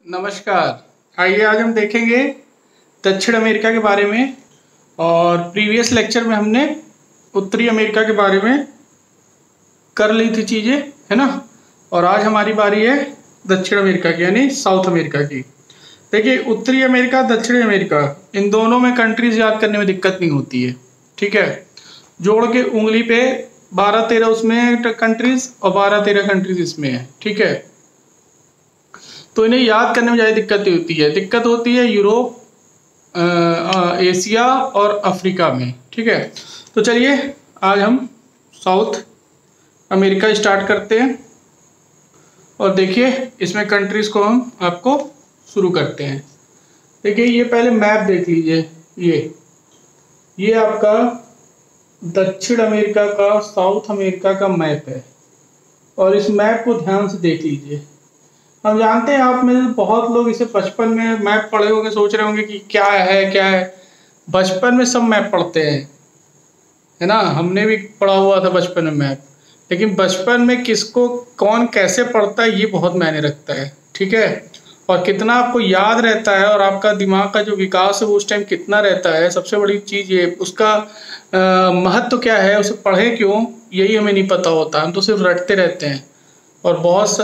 नमस्कार। आइए आज हम देखेंगे दक्षिण अमेरिका के बारे में। और प्रीवियस लेक्चर में हमने उत्तरी अमेरिका के बारे में कर ली थी चीज़ें, है ना। और आज हमारी बारी है दक्षिण अमेरिका की, यानी साउथ अमेरिका की। देखिए, उत्तरी अमेरिका, दक्षिण अमेरिका, इन दोनों में कंट्रीज याद करने में दिक्कत नहीं होती है, ठीक है। जोड़ के उंगली पे 12-13 उसमें कंट्रीज और 12-13 कंट्रीज इसमें है, ठीक है। तो इन्हें याद करने में ज़्यादा दिक्कत नहीं होती है। दिक्कत होती है यूरोप, एशिया और अफ्रीका में, ठीक है। तो चलिए आज हम साउथ अमेरिका स्टार्ट करते हैं और देखिए इसमें कंट्रीज को हम आपको शुरू करते हैं। देखिए, ये पहले मैप देख लीजिए। ये आपका दक्षिण अमेरिका का, साउथ अमेरिका का मैप है और इस मैप को ध्यान से देख लीजिए। हम जानते हैं, आप में से बहुत लोग इसे बचपन में मैप पढ़े होंगे, सोच रहे होंगे कि क्या है। बचपन में सब मैप पढ़ते हैं, है ना। हमने भी पढ़ा हुआ था बचपन में मैप, लेकिन बचपन में किसको कौन कैसे पढ़ता है ये बहुत मायने रखता है, ठीक है। और कितना आपको याद रहता है और आपका दिमाग का जो विकास है वो उस टाइम कितना रहता है, सबसे बड़ी चीज़ ये। उसका महत्व क्या है, उसे पढ़े क्यों, यही हमें नहीं पता होता। हम तो सिर्फ रटते रहते हैं और बहुत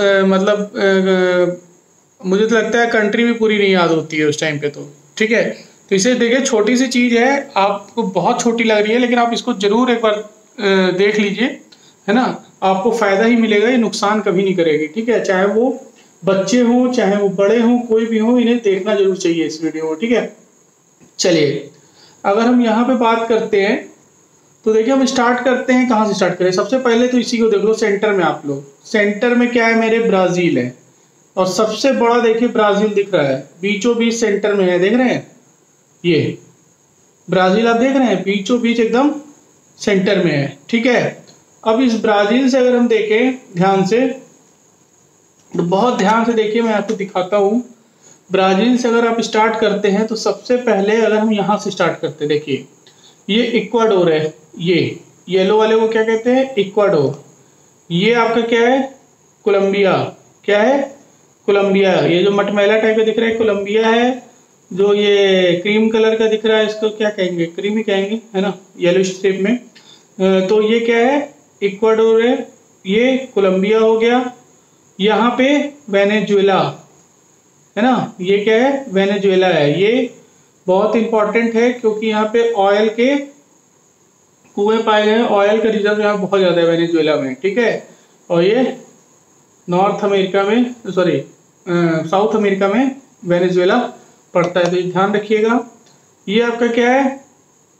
मुझे तो लगता है कंट्री भी पूरी नहीं याद होती है उस टाइम पे, तो ठीक है। तो इसे देखिए, छोटी सी चीज़ है, आपको बहुत छोटी लग रही है, लेकिन आप इसको जरूर एक बार देख लीजिए, है ना। आपको फायदा ही मिलेगा, ये नुकसान कभी नहीं करेगी, ठीक है। चाहे वो बच्चे हों, चाहे वो बड़े हों, कोई भी हो, इन्हें देखना जरूर चाहिए इस वीडियो को, ठीक है। चलिए, अगर हम यहाँ पे बात करते हैं तो देखिए, हम स्टार्ट करते हैं, कहाँ से स्टार्ट करें। सबसे पहले तो इसी को देख लो, सेंटर में। आप लोग सेंटर में क्या है, मेरे ब्राजील है और सबसे बड़ा देखिए ब्राजील दिख रहा है, बीचों बीच सेंटर में है, देख रहे हैं। ये ब्राजील आप देख रहे हैं, बीचों बीच एकदम सेंटर में है, ठीक है। अब इस ब्राजील से अगर हम देखें ध्यान से, तो बहुत ध्यान से देखिए, मैं आपको दिखाता हूँ। ब्राजील से अगर आप स्टार्ट करते हैं तो सबसे पहले अगर हम यहाँ से स्टार्ट करते हैं, देखिए ये इक्वाडोर है, ये येलो वाले को क्या कहते हैं, इक्वाडोर। ये आपका क्या है, कोलंबिया। क्या है, कोलंबिया। ये जो मटमैला टाइप का दिख रहा है, कोलंबिया है। जो ये क्रीम कलर का दिख रहा है, इसको क्या कहेंगे, क्रीम ही कहेंगे, है ना, येलो शेप में। तो ये क्या है, इक्वाडोर है, ये कोलंबिया हो गया। यहाँ पे वेनेजुएला है ना, ये क्या है, वेनेजुएला है। ये बहुत इंपॉर्टेंट है क्योंकि यहाँ पे ऑयल के कुएं पाए गए हैं, ऑयल का रिजर्व यहाँ बहुत ज़्यादा है वेनेजुएला में, ठीक है। और ये नॉर्थ अमेरिका में, सॉरी साउथ अमेरिका में वेनेजुएला पड़ता है, तो ये ध्यान रखिएगा। ये आपका क्या है,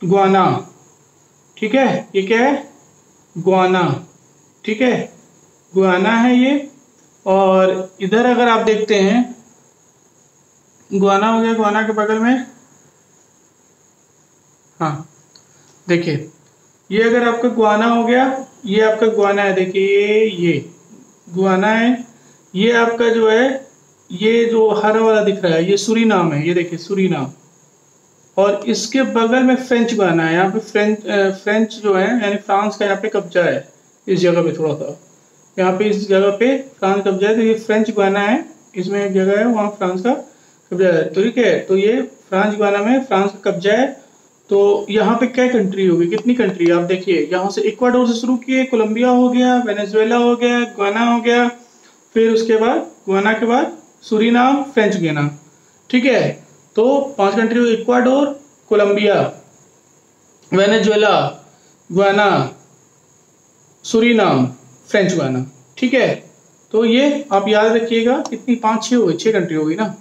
गुआना, ठीक है। ये क्या है, गुआना, ठीक है, गुआना है ये। और इधर अगर आप देखते हैं, गुआना हो गया, गुआना के बगल में, हाँ देखिए, ये अगर आपका गुआना हो गया, ये आपका गुआना है, देखिए ये गुआना है। ये आपका जो है, ये जो हरा वाला दिख रहा है, ये सूरीनाम है, ये देखिए सूरीनाम। और इसके बगल में फ्रेंच गुआना है। यहाँ पे फ्रेंच जो है, यानी फ्रांस का यहाँ पे कब्जा है इस जगह पे, थोड़ा सा यहाँ पे इस जगह पे फ्रांस कब्जा है। तो ये फ्रेंच गुआना है, इसमें एक जगह है, वहाँ फ्रांस का कब्जा है, तो ठीक है। तो ये फ्रांस गुआना में फ्रांस का कब्जा है। तो यहाँ पे क्या कंट्री होगी, कितनी कंट्री, आप देखिए, यहाँ से इक्वाडोर से शुरू किए, कोलंबिया हो गया, वेनेजुएला हो गया, गुआना हो गया, फिर उसके बाद गुआना के बाद सूरीनाम, फ्रेंच गुआना, ठीक है। तो 5 कंट्री हो, Ecuador, Colombia, Venezuela, Guyana, Suriname, French Guiana, ठीक है। तो ये आप याद रखिएगा, कितनी 5-6 हो गई, 6 कंट्री हो गई ना।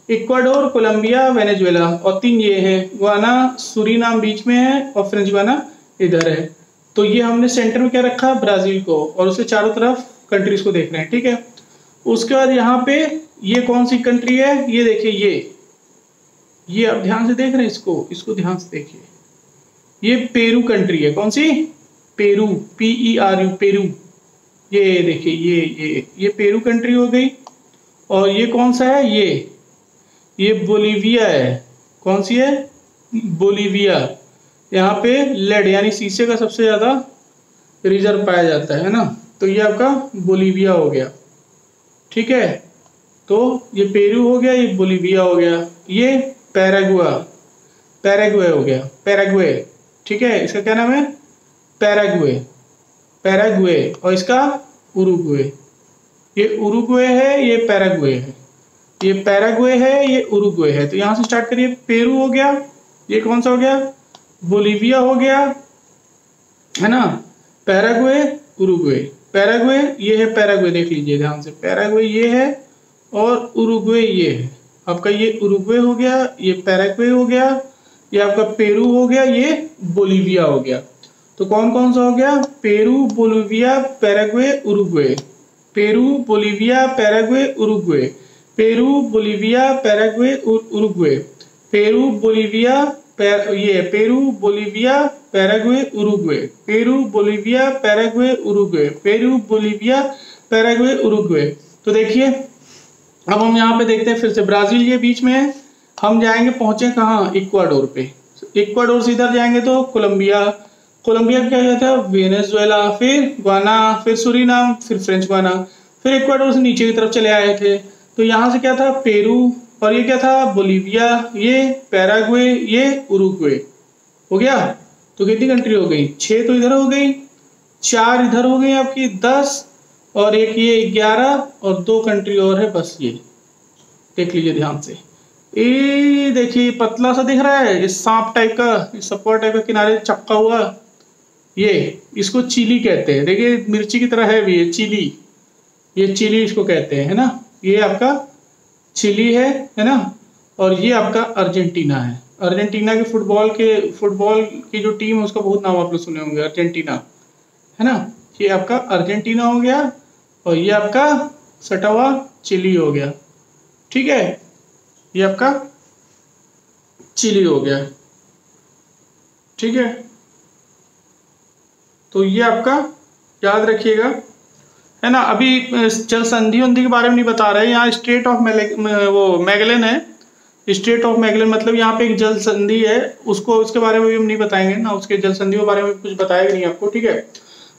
इक्वाडोर, कोलंबिया, वेनेजुएला और 3 ये हैं, गुआना, सूरीनाम बीच में है और फ्रेंच गुआना इधर है। तो ये हमने सेंटर में क्या रखा, ब्राजील को, और उसके चारों तरफ कंट्रीज को देख रहे हैं, ठीक है। उसके बाद यहाँ पे ये कौन सी कंट्री है, ये देखिए, ये आप ध्यान से देख रहे हैं, इसको ध्यान से देखिए। ये पेरू कंट्री है, कौन सी, पेरू, PERU, पेरू। ये देखिए, ये पेरू कंट्री हो गई। और ये कौन सा है, ये बोलीविया है। कौन सी है, बोलीविया। यहाँ पे लेड यानी शीशे का सबसे ज़्यादा रिजर्व पाया जाता है ना। तो ये आपका बोलीविया हो गया, ठीक है। तो ये पेरू हो गया, ये बोलीविया हो गया, ये पैराग्वे हो गया, पैराग्वे। ठीक है, इसका क्या नाम है? पैराग्वे। और इसका उरुग्वे। ये उरुग्वे है, ये पैराग्वे है, ये पैराग्वे है, ये उरुग्वे है। तो यहां से स्टार्ट करिए। पेरू हो गया, ये कौन सा हो गया? बोलीविया हो गया, है ना। Paraguay, Uruguay. पैराग्वे ये है, पैराग्वे देख लीजिए ध्यान से, पैराग्वे ये है और उरुग्वे ये है। आपका ये उरुग्वे हो गया, ये पैराग्वे हो गया, ये आपका पेरू हो गया, ये बोलीविया हो गया। तो कौन कौन सा हो गया? Peru, Bolivia, Paraguay, Uruguay. Peru, Bolivia, Paraguay, Uruguay. Peru, Bolivia, Paraguay, Uruguay. Peru, Bolivia, ये Peru, Bolivia, Paraguay, Uruguay. Peru, Bolivia, Paraguay, Uruguay. Peru, Bolivia, Paraguay, Uruguay. तो देखिए अब हम यहाँ पे देखते हैं फिर से, ब्राजील के बीच में है, हम जाएंगे, पहुंचे कहाँ? इक्वाडोर पे। इक्वाडोर से इधर जाएंगे तो कोलंबिया, कोलंबिया क्या जाता है? वेनेजुएला, फिर गुयाना, फिर सूरीनाम, फिर फ्रेंच गुयाना, फिर इक्वाडोर से नीचे की तरफ चले आए थे। तो यहाँ से क्या था? पेरू, और ये क्या था? बोलीविया, ये पैराग्वे, ये उरुग्वे हो गया। तो कितनी कंट्री हो गई? 6 तो इधर हो गई, 4 इधर हो गई आपकी, 10, और एक ये 11, और 2 कंट्री और है बस। ये देख लीजिए ध्यान से, ये देखिए पतला सा दिख रहा है, इस सांप टाइप का, सपोर टाइप का किनारे चपका हुआ, ये इसको चिली कहते हैं। देखिए मिर्ची की तरह है भी ये चिली, ये चिली इसको कहते हैं, है ना। ये आपका चिली है ना। और ये आपका अर्जेंटीना है। अर्जेंटीना के फुटबॉल की जो टीम है उसका बहुत नाम आप लोग सुने होंगे, अर्जेंटीना, है ना। ये आपका अर्जेंटीना हो गया, और ये आपका सटा हुआ चिली हो गया। ठीक है, ये आपका चिली हो गया। ठीक है, तो ये आपका याद रखिएगा, है ना। अभी जल संधि के बारे में नहीं बता रहे, यहाँ स्ट्रेट ऑफ मैगेलन है। स्ट्रेट ऑफ मैगेलन मतलब यहाँ पे एक जल संधि है, उसके बारे में भी हम नहीं बताएंगे ना, उसके जल संधि के बारे में कुछ बताएगा नहीं आपको। ठीक है,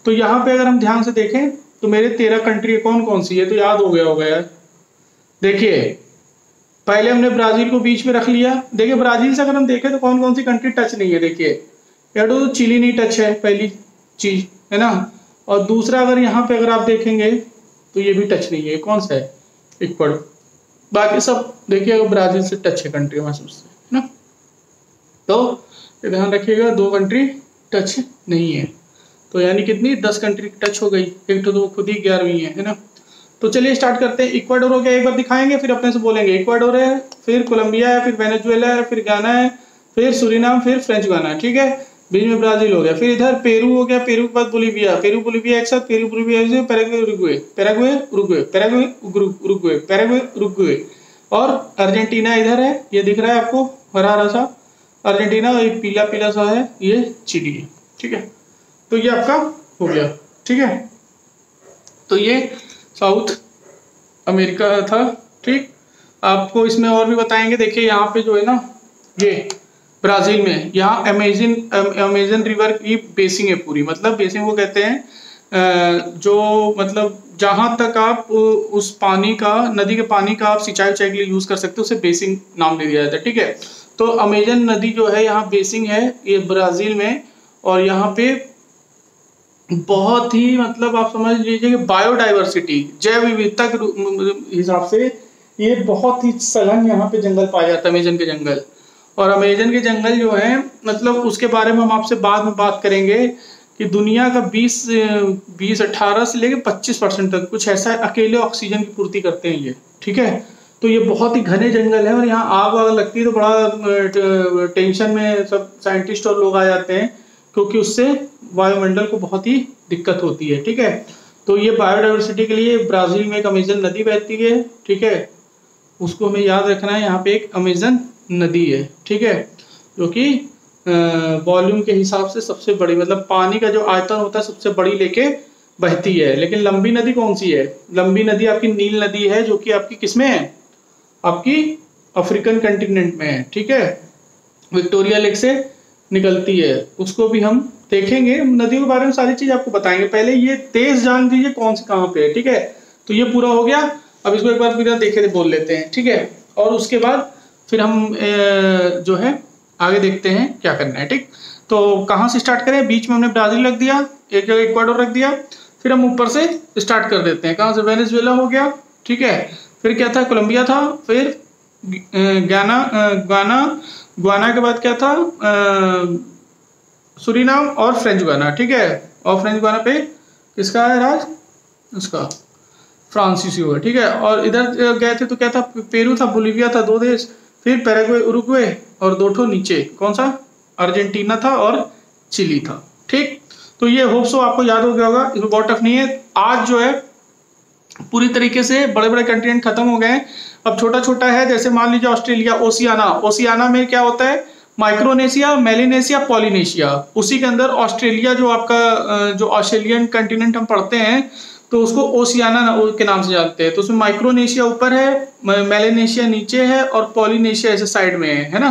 तो यहाँ पे अगर हम ध्यान से देखें तो मेरे 13 कंट्री कौन कौन सी है, तो याद हो गया होगा यार। देखिए पहले हमने ब्राजील को बीच में रख लिया। देखिए ब्राजील से अगर हम देखें तो कौन कौन सी कंट्री टच नहीं है। देखिए या तो चिली नहीं टच है, पहली चीज, है ना। और दूसरा अगर यहाँ पे अगर आप देखेंगे तो ये भी टच नहीं है। कौन सा है? इक्वाडोर। बाकी सब देखिए ब्राजील से टच है कंट्री में सबसे, है ना। तो ध्यान रखिएगा 2 कंट्री टच नहीं है। तो यानी कितनी? 10 कंट्री टच हो गई, एक तो खुद ही 11वीं है ना। तो चलिए स्टार्ट करते हैं। इक्वाडोर हो गया, एक बार दिखाएंगे फिर अपने से बोलेंगे। इक्वाडोर है, फिर कोलंबिया है, फिर वेनेजुएला है, फिर गाना है, फिर सूरीनाम, फिर फ्रेंच गाना। ठीक है, बीच में ब्राजील हो गया। फिर इधर पेरू हो गया, पेरू के बाद बोलीविया, पेरू बोलीविया एक साथ, Peru Bolivia, Paraguay Uruguay, Paraguay Uruguay, Paraguay Uruguay, Paraguay Uruguay. और अर्जेंटीना इधर है, ये दिख रहा है आपको हरा हरा सा अर्जेंटीना, और पीला पीला सा है ये चिली है। ठीक है, तो ये आपका हो गया। ठीक है, तो ये साउथ अमेरिका था। ठीक, आपको इसमें और भी बताएंगे। देखिए यहाँ पे जो है ना, ये ब्राजील में यहाँ अमेजन रिवर की बेसिंग है पूरी। मतलब बेसिंग वो कहते हैं जो मतलब जहां तक आप उस पानी का, नदी के पानी का आप सिंचाई के लिए यूज कर सकते हो, उसे बेसिंग नाम दे दिया जाता है। ठीक है, तो अमेजन नदी जो है यहाँ बेसिंग है ये ब्राजील में, और यहाँ पे बहुत ही मतलब आप समझ लीजिए कि बायोडाइवर्सिटी, जैव विविधता के हिसाब से ये बहुत ही सघन यहाँ पे जंगल पाया जाता है, अमेजन के जंगल। और अमेजन के जंगल जो है मतलब उसके बारे में हम आपसे बाद में बात करेंगे कि दुनिया का 18 से लेकर 25% तक कुछ ऐसा अकेले ऑक्सीजन की पूर्ति करते हैं ये। ठीक है, तो ये बहुत ही घने जंगल है, और यहाँ आग वाग लगती है तो बड़ा टेंशन में सब साइंटिस्ट और लोग आ जाते हैं, क्योंकि उससे वायुमंडल को बहुत ही दिक्कत होती है। ठीक है, तो ये बायोडाइवर्सिटी के लिए ब्राजील में एक अमेजन नदी बहती है। ठीक है, उसको हमें याद रखना है, यहाँ पे एक अमेजन नदी है। ठीक है, जो कि वॉल्यूम के हिसाब से सबसे बड़ी, मतलब पानी का जो आयतन होता है सबसे बड़ी लेके बहती है। लेकिन लंबी नदी कौन सी है? लंबी नदी आपकी नील नदी है, जो कि आपकी किसमें है? आपकी अफ्रीकन कंटिनेंट में है। ठीक है, विक्टोरिया लेक से निकलती है, उसको भी हम देखेंगे। नदियों के बारे में सारी चीज आपको बताएंगे। पहले ये तेज जान दीजिए कौन सी कहाँ पे है। ठीक है, तो ये पूरा हो गया अब इसको एक बार फिर देखे बोल लेते हैं, ठीक है। और उसके बाद फिर हम जो है आगे देखते हैं क्या करना है, ठीक। तो कहाँ से स्टार्ट करें, बीच में हमने ब्राजील रख दिया, एक जगह इक्वाडोर रख दिया, फिर हम ऊपर से स्टार्ट कर देते हैं। कहाँ से, वेनेजुएला हो गया, ठीक है। फिर क्या था, कोलंबिया था, फिर गुयाना के बाद क्या था, सूरीनाम और फ्रेंच गुयाना, ठीक है। और फ्रेंच गुयाना पे किसका है राज, उसका फ्रांसीसियो है, ठीक है। और इधर गए थे तो क्या था, पेरू था, बोलीविया था, 2 देश, फिर पैराग्वे, उरुग्वे और 2 ठो नीचे कौन सा, अर्जेंटीना था और चिली था, ठीक। तो ये होप सो आपको याद हो गया होगा, इसमें बहुत टफ नहीं है। आज जो है पूरी तरीके से बड़े बड़े कंटिनेंट खत्म हो गए हैं, अब छोटा छोटा है। जैसे मान लीजिए ऑस्ट्रेलिया, ओशियाना, ओशियाना में क्या होता है, माइक्रोनेशिया, मेलिनेशिया, पॉलिनेशिया, उसी के अंदर ऑस्ट्रेलिया जो आपका जो ऑस्ट्रेलियन कंटिनेंट हम पढ़ते हैं तो उसको ओशियाना के नाम से जानते हैं। तो उसमें माइक्रोनेशिया ऊपर है, मेलिनेशिया नीचे है और पॉलिनेशिया ऐसे साइड में है ना।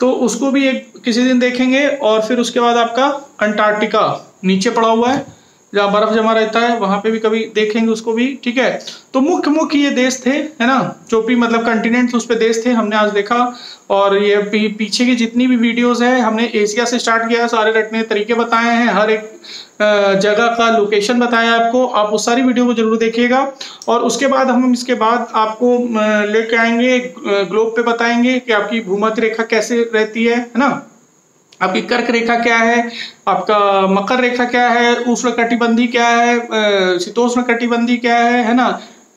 तो उसको भी एक किसी दिन देखेंगे। और फिर उसके बाद आपका अंटार्कटिका नीचे पड़ा हुआ है, जहाँ बर्फ जमा रहता है, वहां पे भी कभी देखेंगे उसको भी, ठीक है। तो मुख्य मुख्य ये देश थे, है ना, जो भी मतलब कंटिनेंट उस पे देश थे, हमने आज देखा। और ये पीछे की जितनी भी वीडियोस है, हमने एशिया से स्टार्ट किया, सारे रटने तरीके बताए हैं, हर एक जगह का लोकेशन बताया आपको। आप उस सारी वीडियो को जरूर देखिएगा। और उसके बाद हम इसके बाद आपको लेके आएंगे, ग्लोब पे बताएंगे कि आपकी भूमध्य रेखा कैसे रहती है ना, आपकी कर्क रेखा क्या है, आपका मकर रेखा क्या है, उष्णकटिबंधी क्या है, शीतोष्ण कटिबंधी क्या है ना,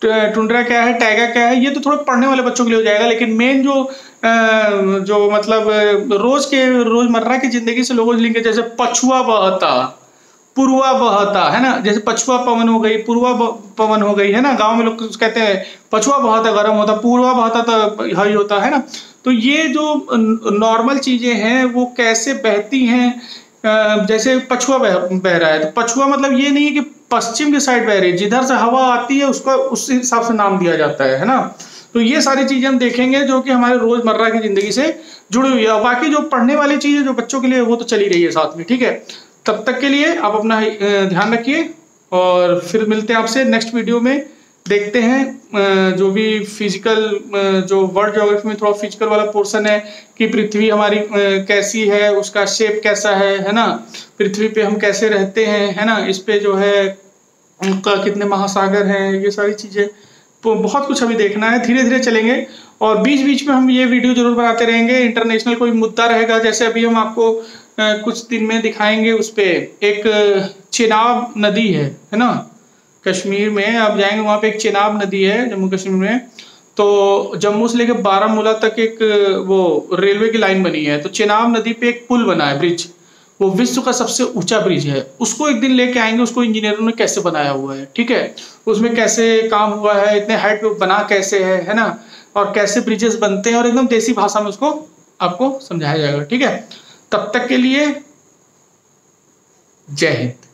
टुंड्रा क्या है, टैगा क्या है। ये तो थोड़ा पढ़ने वाले बच्चों के लिए हो जाएगा, लेकिन मेन जो मतलब रोजमर्रा की जिंदगी से लोगों लिंक, जैसे पछुआ बहता, पूर्वा बहता, है ना, जैसे पछुआ पवन हो गई, पूर्वा पवन हो गई, है ना। गांव में लोग कहते हैं पछुआ बहता गर्म होता, पूर्वा बहता तो हाई होता है ना। तो ये जो नॉर्मल चीजें हैं वो कैसे बहती हैं, जैसे पछुआ बह रहा है, तो पछुआ मतलब ये नहीं है कि पश्चिम की साइड बह रही है, जिधर से हवा आती है उसका उस हिसाब से नाम दिया जाता है ना। तो ये सारी चीजें हम देखेंगे जो कि हमारे रोजमर्रा की जिंदगी से जुड़ी हुई है। और बाकी जो पढ़ने वाली चीजें जो बच्चों के लिए वो तो चली रही है साथ में, ठीक है। तब तक के लिए आप अपना ध्यान रखिए और फिर मिलते हैं आपसे नेक्स्ट वीडियो में। देखते हैं जो भी फिजिकल, जो वर्ल्ड ज्योग्राफी में थोड़ा फिजिकल वाला पोर्शन है कि पृथ्वी हमारी कैसी है, उसका शेप कैसा है ना, पृथ्वी पे हम कैसे रहते हैं, है ना, इस पे जो है उनका कितने महासागर हैं, ये सारी चीजें तो बहुत कुछ अभी देखना है। धीरे धीरे चलेंगे और बीच बीच में हम ये वीडियो जरूर बनाते रहेंगे। इंटरनेशनल कोई मुद्दा रहेगा, जैसे अभी हम आपको कुछ दिन में दिखाएंगे, उस पे एक चेनाब नदी है ना, कश्मीर में आप जाएंगे वहां पे एक चेनाब नदी है जम्मू कश्मीर में। तो जम्मू से लेकर बारामूला तक एक वो रेलवे की लाइन बनी है, तो चेनाब नदी पे एक पुल बना है, ब्रिज, वो विश्व का सबसे ऊंचा ब्रिज है। उसको एक दिन लेके आएंगे, उसको इंजीनियरों ने कैसे बनाया हुआ है, ठीक है, उसमें कैसे काम हुआ है, इतने हाइट पे बना कैसे है ना, और कैसे ब्रिजेस बनते हैं, और एकदम देसी भाषा में उसको आपको समझाया जाएगा, ठीक है। तब तक के लिए जय हिंद।